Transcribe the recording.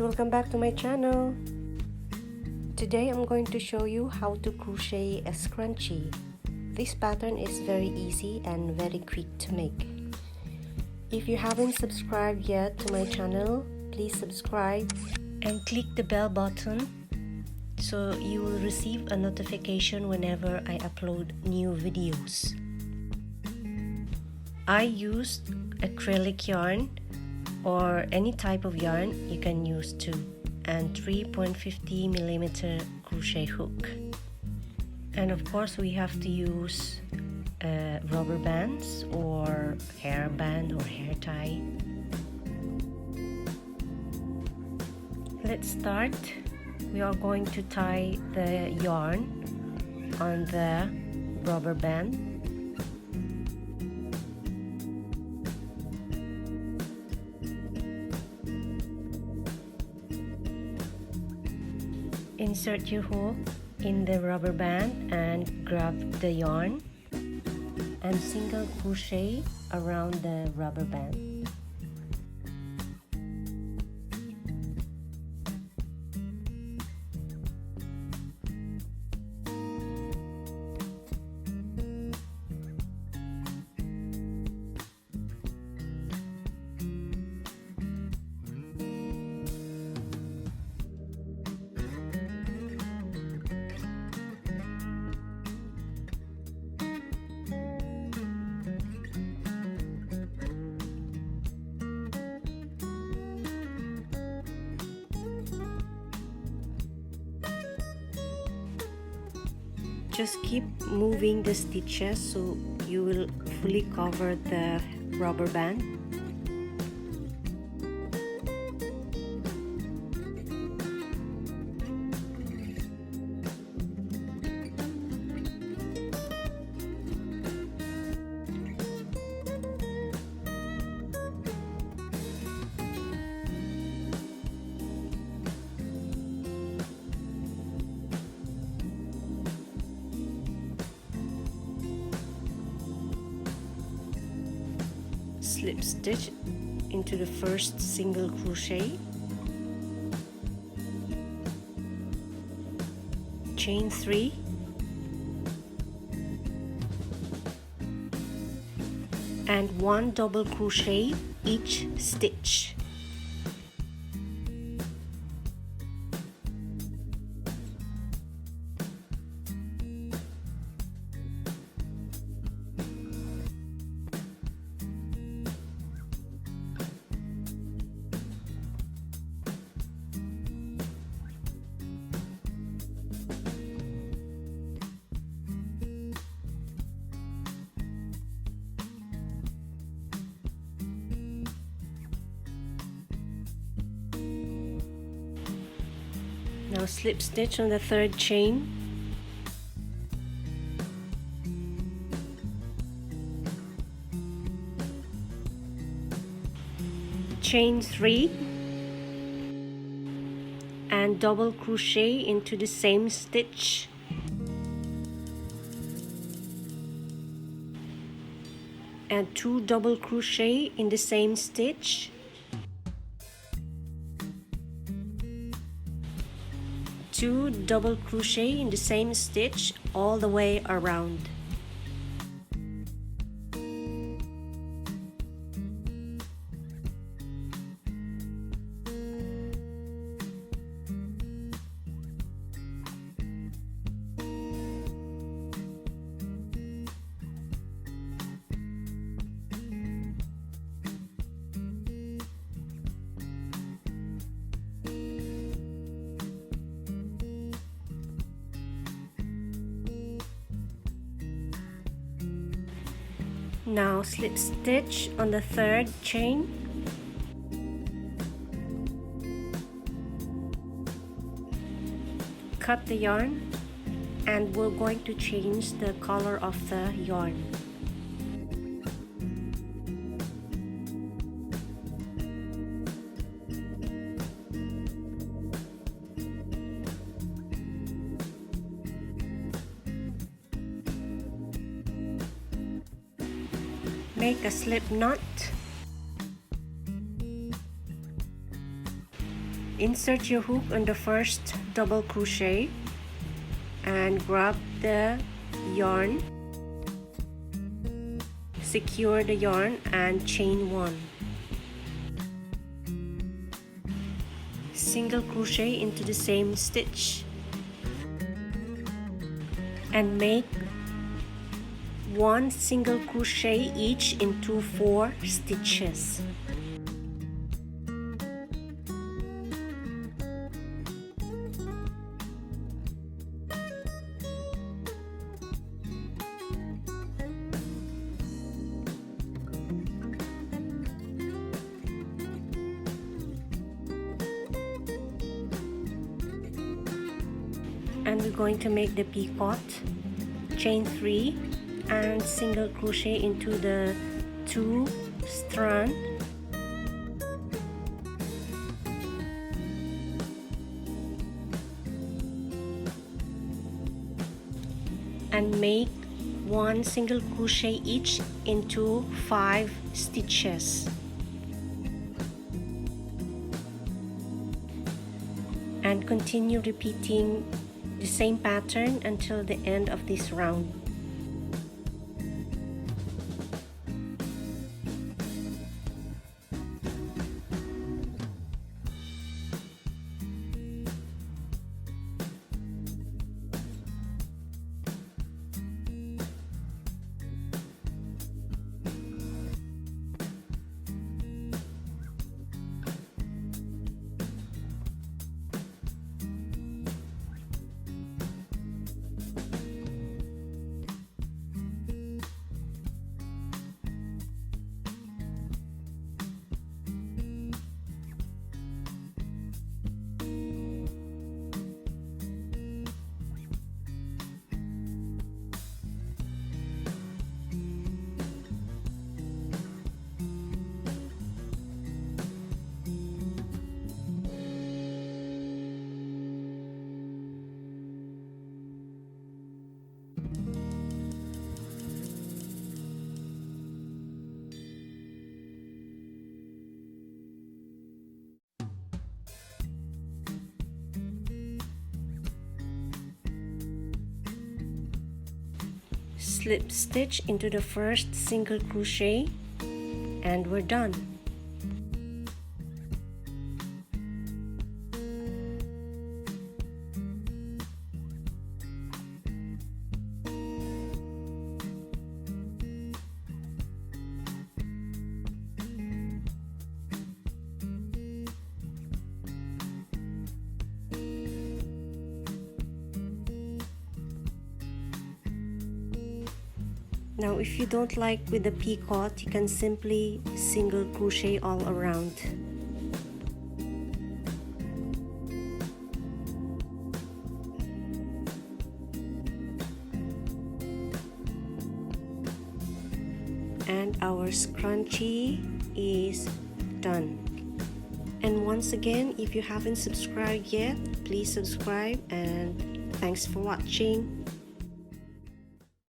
welcome back to my channel. Today I'm going to show you how to crochet a scrunchie. This pattern is very easy and very quick to make. If you haven't subscribed yet to my channel, please subscribe and click the bell button so you will receive a notification whenever I upload new videos. I used acrylic yarn or any type of yarn you can use too, and 3.50mm crochet hook. And of course we have to use rubber bands or hair band or hair tie. Let's start. We are going to tie the yarn on the rubber band. Insert your hook in the rubber band and grab the yarn and single crochet around the rubber band. Just keep moving the stitches so you will fully cover the rubber band. Slip stitch into the first single crochet, chain 3, and 1 double crochet each stitch. Now slip stitch on the third chain, chain 3, and double crochet into the same stitch. And 2 double crochet in the same stitch. Two double crochet in the same stitch all the way around. Now slip stitch on the third chain, cut the yarn, and we're going to change the color of the yarn. Make a slip knot Insert your hook on the first double crochet and grab the yarn. Secure the yarn and chain 1. Single crochet into the same stitch and make 1 single crochet each into 4 stitches. And we're going to make the picot. Chain 3 and single crochet into the 2 strand and make 1 single crochet each into 5 stitches. And continue repeating the same pattern until the end of this round. Slip stitch into the first single crochet and we're done. Now if you don't like with the picot, you can simply single crochet all around. And our scrunchie is done. And once again, if you haven't subscribed yet, please subscribe, and thanks for watching.